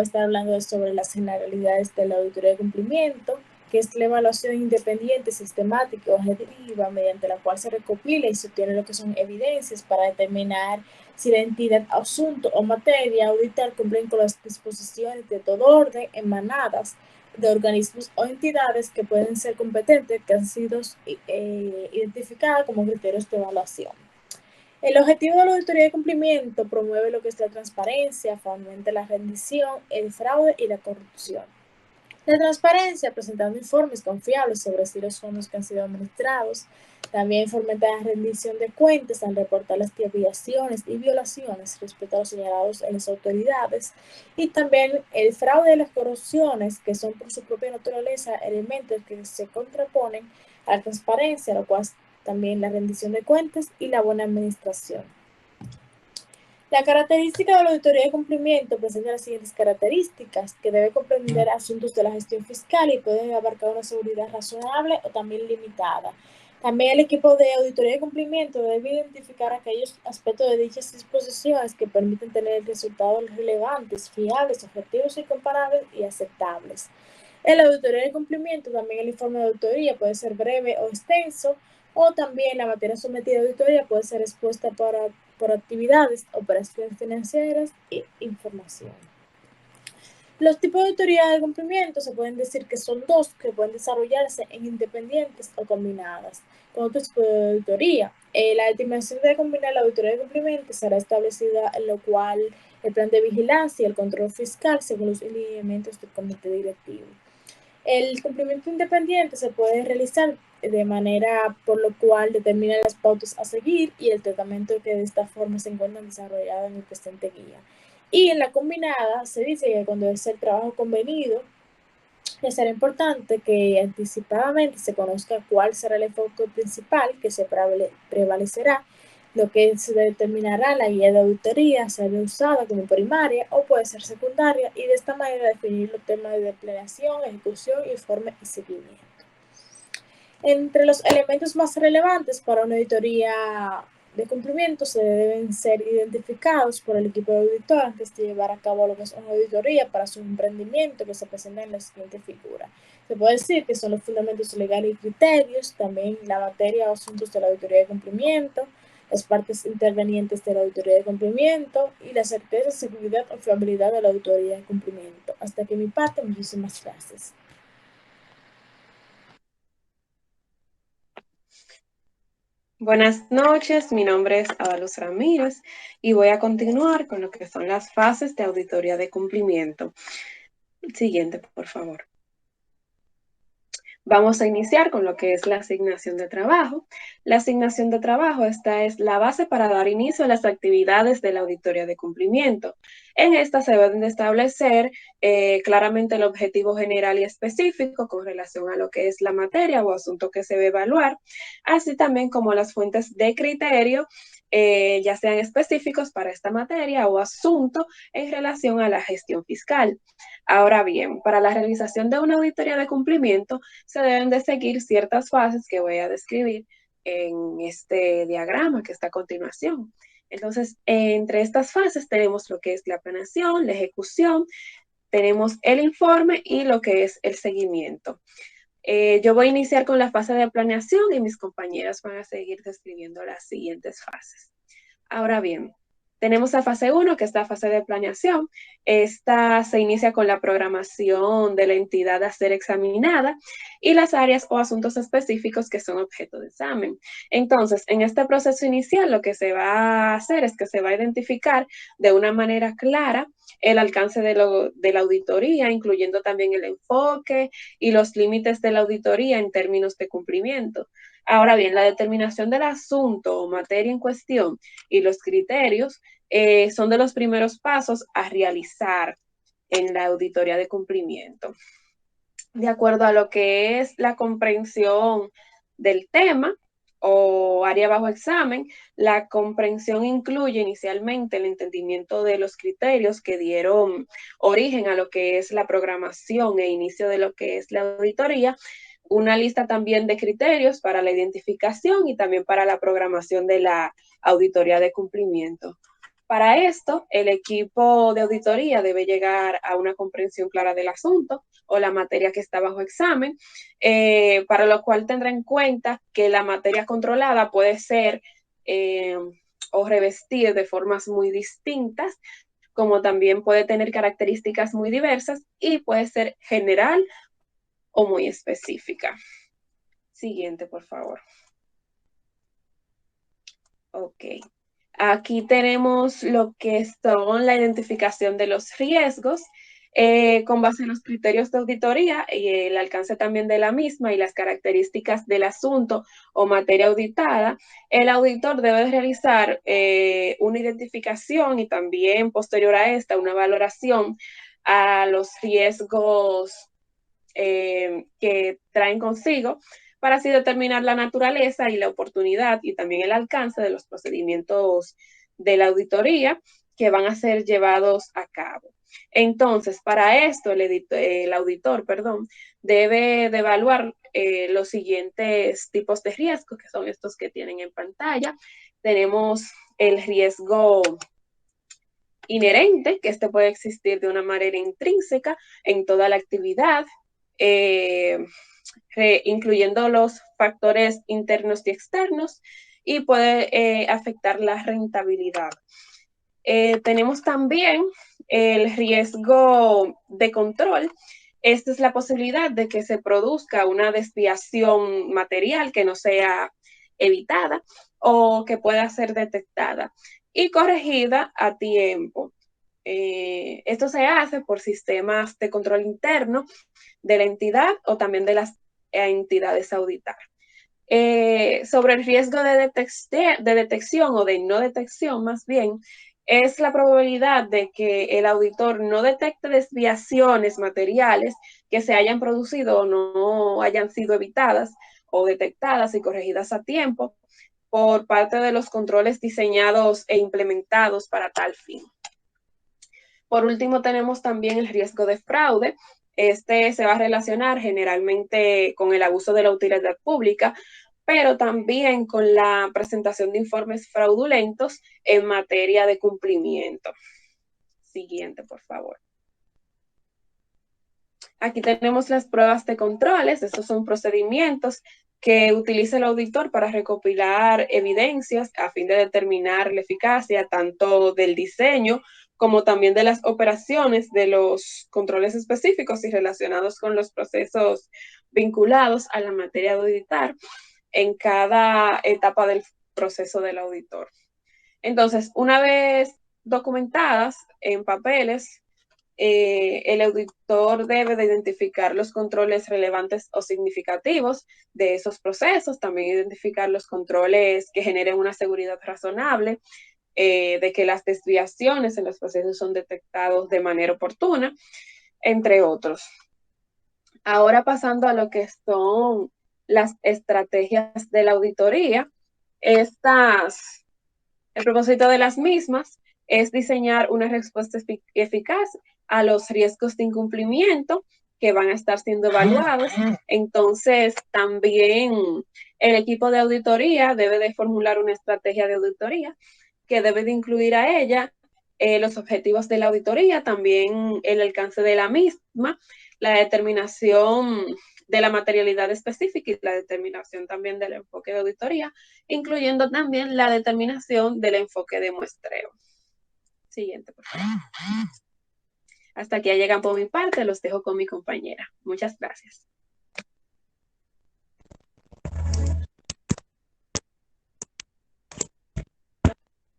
a estar hablando sobre las generalidades de la auditoría de cumplimiento, que es la evaluación independiente, sistemática y objetiva, mediante la cual se recopila y se obtiene lo que son evidencias para determinar si la entidad, asunto o materia a auditar cumplen con las disposiciones de todo orden emanadas de organismos o entidades que pueden ser competentes, que han sido identificadas como criterios de evaluación. El objetivo de la auditoría de cumplimiento promueve lo que es la transparencia, fomenta la rendición, el fraude y la corrupción. La transparencia, presentando informes confiables sobre si los fondos que han sido administrados. También fomenta la rendición de cuentas al reportar las desviaciones y violaciones respecto a los señalados en las autoridades. Y también el fraude y las corrupciones, que son por su propia naturaleza elementos que se contraponen a la transparencia, lo cual es también la rendición de cuentas y la buena administración. La característica de la auditoría de cumplimiento presenta las siguientes características, que debe comprender asuntos de la gestión fiscal y pueden abarcar una seguridad razonable o también limitada. También el equipo de auditoría de cumplimiento debe identificar aquellos aspectos de dichas disposiciones que permiten tener resultados relevantes, fiables, objetivos y comparables y aceptables. En la auditoría de cumplimiento, también el informe de auditoría puede ser breve o extenso, o también la materia sometida a auditoría puede ser expuesta por actividades, operaciones financieras e información. Los tipos de auditoría de cumplimiento se pueden decir que son dos, que pueden desarrollarse en independientes o combinadas. Con otro tipo de auditoría, la determinación de combinar la auditoría de cumplimiento será establecida en lo cual el plan de vigilancia y el control fiscal según los lineamientos del comité directivo. El cumplimiento independiente se puede realizar de manera por lo cual determina las pautas a seguir y el tratamiento que de esta forma se encuentran desarrollados en el presente guía. Y en la combinada se dice que cuando es el trabajo convenido, que será importante que anticipadamente se conozca cuál será el enfoque principal que se prevalecerá, lo que se determinará la guía de auditoría, será usada como primaria o puede ser secundaria, y de esta manera definir los temas de planeación, ejecución, informe y seguimiento. Entre los elementos más relevantes para una auditoría de cumplimiento se deben ser identificados por el equipo de auditor antes de llevar a cabo lo que es una auditoría para su emprendimiento, que se presenta en la siguiente figura. Se puede decir que son los fundamentos legales y criterios, también la materia o asuntos de la auditoría de cumplimiento, las partes intervenientes de la auditoría de cumplimiento y la certeza, seguridad o fiabilidad de la auditoría de cumplimiento. Hasta aquí mi parte, muchísimas gracias. Buenas noches, mi nombre es Adaluz Ramírez y voy a continuar con lo que son las fases de auditoría de cumplimiento. Siguiente, por favor. Vamos a iniciar con lo que es la asignación de trabajo. La asignación de trabajo, esta es la base para dar inicio a las actividades de la auditoría de cumplimiento. En esta se deben de establecer claramente el objetivo general y específico con relación a lo que es la materia o asunto que se va a evaluar, así también como las fuentes de criterio, ya sean específicos para esta materia o asunto en relación a la gestión fiscal. Ahora bien, para la realización de una auditoría de cumplimiento se deben de seguir ciertas fases que voy a describir en este diagrama que está a continuación. Entonces, entre estas fases tenemos lo que es la planeación, la ejecución, tenemos el informe y lo que es el seguimiento. Yo voy a iniciar con la fase de planeación y mis compañeras van a seguir describiendo las siguientes fases. Ahora bien, tenemos la fase 1, que es la fase de planeación. Esta se inicia con la programación de la entidad a ser examinada y las áreas o asuntos específicos que son objeto de examen. Entonces, en este proceso inicial, lo que se va a hacer es que se va a identificar de una manera clara el alcance de la auditoría, incluyendo también el enfoque y los límites de la auditoría en términos de cumplimiento. Ahora bien, la determinación del asunto o materia en cuestión y los criterios son de los primeros pasos a realizar en la auditoría de cumplimiento. De acuerdo a lo que es la comprensión del tema o área bajo examen, la comprensión incluye inicialmente el entendimiento de los criterios que dieron origen a lo que es la programación e inicio de lo que es la auditoría, una lista también de criterios para la identificación y también para la programación de la auditoría de cumplimiento. Para esto, el equipo de auditoría debe llegar a una comprensión clara del asunto o la materia que está bajo examen, para lo cual tendrá en cuenta que la materia controlada puede ser o revestir de formas muy distintas, como también puede tener características muy diversas y puede ser general o muy específica. Siguiente, por favor. Ok. Aquí tenemos lo que son la identificación de los riesgos con base en los criterios de auditoría y el alcance también de la misma y las características del asunto o materia auditada. El auditor debe realizar una identificación y también posterior a esta una valoración a los riesgos que traen consigo para así determinar la naturaleza y la oportunidad y también el alcance de los procedimientos de la auditoría que van a ser llevados a cabo. Entonces, para esto, el auditor, debe de evaluar los siguientes tipos de riesgos, que son estos que tienen en pantalla. Tenemos el riesgo inherente, que este puede existir de una manera intrínseca en toda la actividad, incluyendo los factores internos y externos, y puede afectar la rentabilidad. Tenemos también el riesgo de control. Esta es la posibilidad de que se produzca una desviación material que no sea evitada o que pueda ser detectada y corregida a tiempo. Esto se hace por sistemas de control interno de la entidad o también de las entidades auditadas. Sobre el riesgo de detección o de no detección, más bien, es la probabilidad de que el auditor no detecte desviaciones materiales que se hayan producido o no hayan sido evitadas o detectadas y corregidas a tiempo por parte de los controles diseñados e implementados para tal fin. Por último, tenemos también el riesgo de fraude. Este se va a relacionar generalmente con el abuso de la utilidad pública, pero también con la presentación de informes fraudulentos en materia de cumplimiento. Siguiente, por favor. Aquí tenemos las pruebas de controles. Estos son procedimientos que utiliza el auditor para recopilar evidencias a fin de determinar la eficacia tanto del diseño como también de las operaciones de los controles específicos y relacionados con los procesos vinculados a la materia de auditar en cada etapa del proceso del auditor. Entonces, una vez documentadas en papeles, el auditor debe de identificar los controles relevantes o significativos de esos procesos, también identificar los controles que generen una seguridad razonable, de que las desviaciones en los procesos son detectados de manera oportuna, entre otros. Ahora pasando a lo que son las estrategias de la auditoría, el propósito de las mismas es diseñar una respuesta eficaz a los riesgos de incumplimiento que van a estar siendo evaluados. Entonces, también el equipo de auditoría debe de formular una estrategia de auditoría que debe de incluir a ella los objetivos de la auditoría, también el alcance de la misma, la determinación de la materialidad específica y la determinación también del enfoque de auditoría, incluyendo también la determinación del enfoque de muestreo. Siguiente, por favor. Hasta aquí llegan por mi parte, los dejo con mi compañera. Muchas gracias.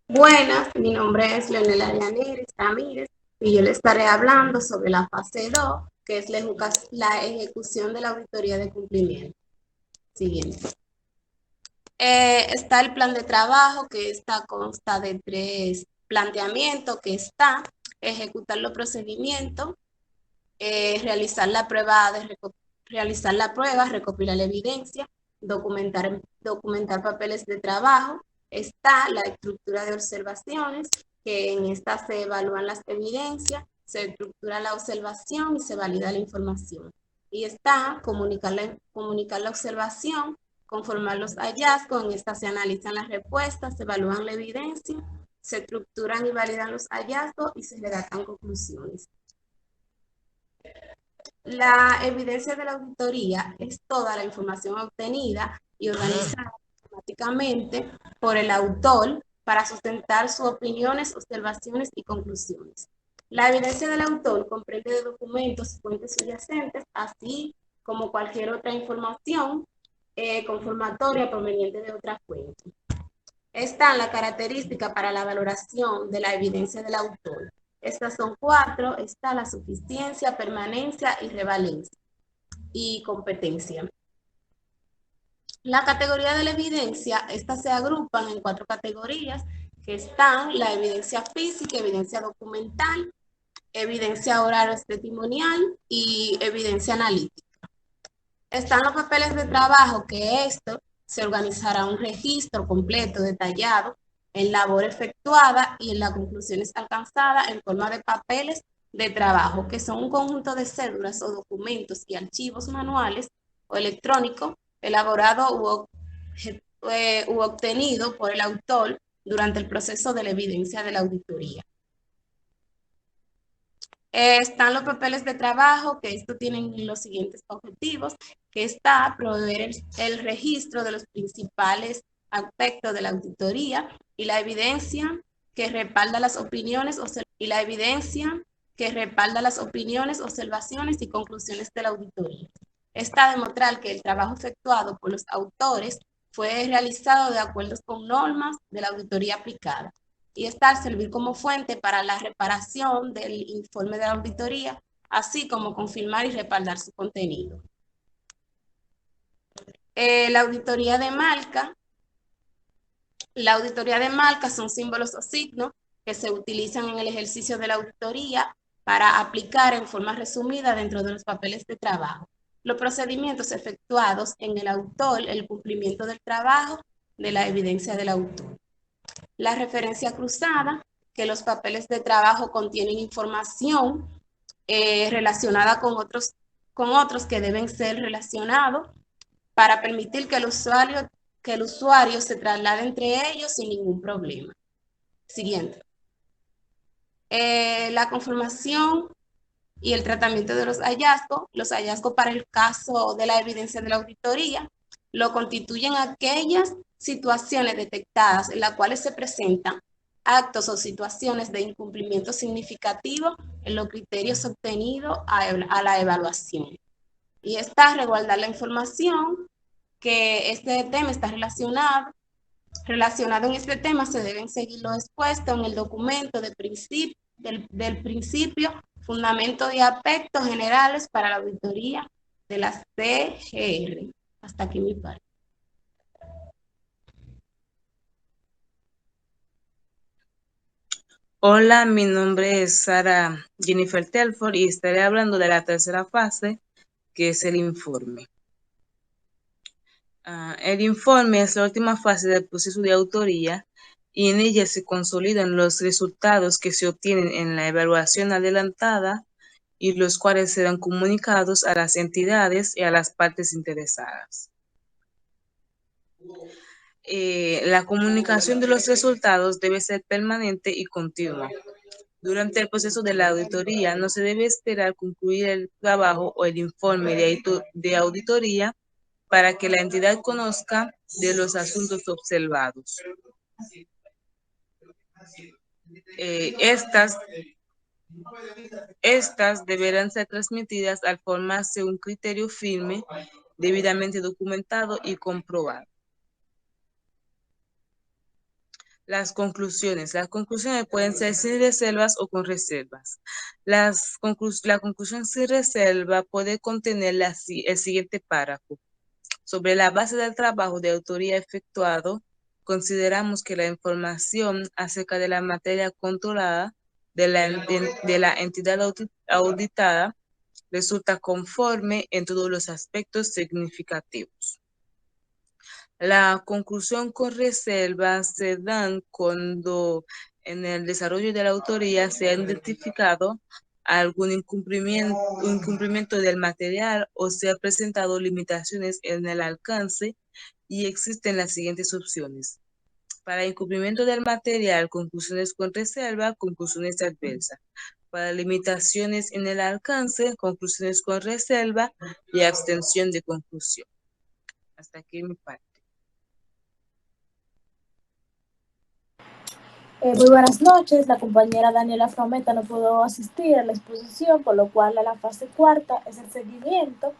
Buenas, mi nombre es Leonela Ramírez y yo le estaré hablando sobre la fase 2, que es la ejecución de la auditoría de cumplimiento. Siguiente. Está el plan de trabajo, que consta de 3 planteamientos, que está ejecutar los procedimientos, realizar la prueba, recopilar la evidencia, documentar papeles de trabajo. Está la estructura de observaciones, que en esta se evalúan las evidencias, se estructura la observación y se valida la información. Y está comunicar la observación, conformar los hallazgos, en esta se analizan las respuestas, se evalúan la evidencia se estructuran y validan los hallazgos y se redactan conclusiones. La evidencia de la auditoría es toda la información obtenida y organizada sistemáticamente por el autor para sustentar sus opiniones, observaciones y conclusiones. La evidencia del autor comprende de documentos y fuentes subyacentes, así como cualquier otra información confirmatoria proveniente de otra fuente. Están las características para la valoración de la evidencia del autor. Estas son 4, está la suficiencia, permanencia y revalencia y competencia. La categoría de la evidencia, estas se agrupan en 4 categorías, que están la evidencia física, evidencia documental, evidencia oral o testimonial y evidencia analítica. Están los papeles de trabajo, que esto se organizará un registro completo, detallado, en labor efectuada y en las conclusiones alcanzadas en forma de papeles de trabajo, que son un conjunto de cédulas o documentos y archivos manuales o electrónicos elaborados u obtenido por el autor durante el proceso de la evidencia de la auditoría. Están los papeles de trabajo, que esto tienen los siguientes objetivos, que está proveer el registro de los principales aspectos de la auditoría y la evidencia que respalda las opiniones, observaciones y conclusiones de la auditoría. Está demostrar que el trabajo efectuado por los autores fue realizado de acuerdo con normas de la auditoría aplicada. Y está servir como fuente para la reparación del informe de la auditoría, así como confirmar y respaldar su contenido. La auditoría de marca. La auditoría de marca son símbolos o signos que se utilizan en el ejercicio de la auditoría para aplicar en forma resumida dentro de los papeles de trabajo los procedimientos efectuados en el autor, el cumplimiento del trabajo, de la evidencia del autor. La referencia cruzada, que los papeles de trabajo contienen información relacionada con otros que deben ser relacionados para permitir que el usuario se traslade entre ellos sin ningún problema. Siguiente. La conformación y el tratamiento de los hallazgos para el caso de la evidencia de la auditoría, lo constituyen aquellas situaciones detectadas en las cuales se presentan actos o situaciones de incumplimiento significativo en los criterios obtenidos a la evaluación. Y está resguardar la información, que este tema está relacionado en este tema, se deben seguir lo expuesto en el documento del principio, fundamento y aspectos generales para la auditoría de la CGR. Hasta aquí mi parte. Hola, mi nombre es Sara Jennifer Telford y estaré hablando de la tercera fase, que es el informe. El informe es la última fase del proceso de auditoría y en ella se consolidan los resultados que se obtienen en la evaluación adelantada y los cuales serán comunicados a las entidades y a las partes interesadas. La comunicación de los resultados debe ser permanente y continua. Durante el proceso de la auditoría no se debe esperar concluir el trabajo o el informe de auditoría para que la entidad conozca de los asuntos observados. Estas deberán ser transmitidas al formarse un criterio firme, debidamente documentado y comprobado. Las conclusiones. Las conclusiones pueden ser sin reservas o con reservas. La conclusión sin reserva puede contener el siguiente párrafo. Sobre la base del trabajo de autoría efectuado, consideramos que la información acerca de la materia controlada de la entidad auditada resulta conforme en todos los aspectos significativos. La conclusión con reserva se dan cuando en el desarrollo de la auditoría se ha identificado algún incumplimiento del material o se han presentado limitaciones en el alcance y existen las siguientes opciones. Para incumplimiento del material, conclusiones con reserva, conclusiones adversas. Para limitaciones en el alcance, conclusiones con reserva y abstención de conclusión. Hasta aquí mi parte. Muy buenas noches, la compañera Daniela Frometa no pudo asistir a la exposición, por lo cual a la fase cuarta es el seguimiento.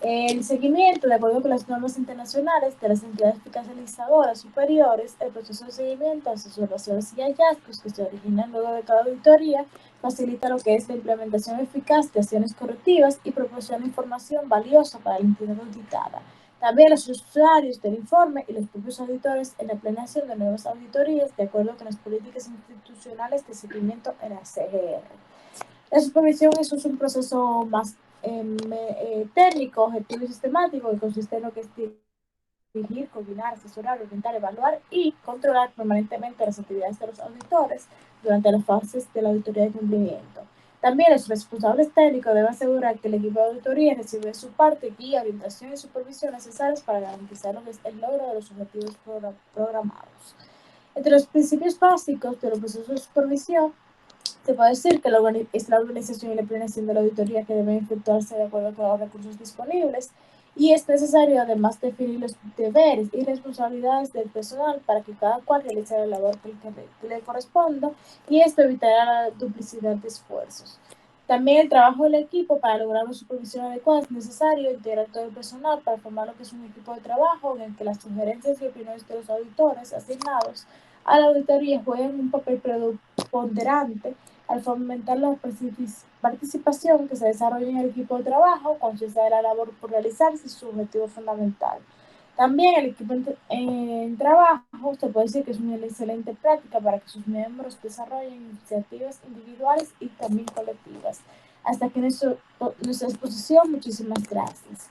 El seguimiento, de acuerdo con las normas internacionales de las entidades fiscalizadoras superiores, el proceso de seguimiento a las observaciones y hallazgos que se originan luego de cada auditoría facilita lo que es la implementación eficaz de acciones correctivas y proporciona información valiosa para la entidad auditada. También los usuarios del informe y los propios auditores en la planeación de nuevas auditorías de acuerdo con las políticas institucionales de seguimiento en la CGR. La supervisión es un proceso más técnico, objetivo y sistemático que consiste en lo que es dirigir, coordinar, asesorar, orientar, evaluar y controlar permanentemente las actividades de los auditores durante las fases de la auditoría de cumplimiento. También los responsables técnicos deben asegurar que el equipo de auditoría recibe su parte, guía, orientación y supervisión necesarias para garantizar lo que es el logro de los objetivos programados. Entre los principios básicos de los procesos de supervisión, se puede decir que es la organización y la planeación de la auditoría que deben efectuarse de acuerdo con los recursos disponibles y es necesario además definir los deberes y responsabilidades del personal para que cada cual realice la labor que le corresponda y esto evitará la duplicidad de esfuerzos. También el trabajo del equipo para lograr una supervisión adecuada es necesario integrar todo el personal para formar lo que es un equipo de trabajo en el que las sugerencias y opiniones de los auditores asignados a la auditoría jueguen un papel preponderante al fomentar la participación que se desarrolla en el equipo de trabajo, conciencia de la labor por realizarse y su objetivo fundamental. También el equipo en trabajo se puede decir que es una excelente práctica para que sus miembros desarrollen iniciativas individuales y también colectivas. Hasta aquí nuestra exposición. Muchísimas gracias.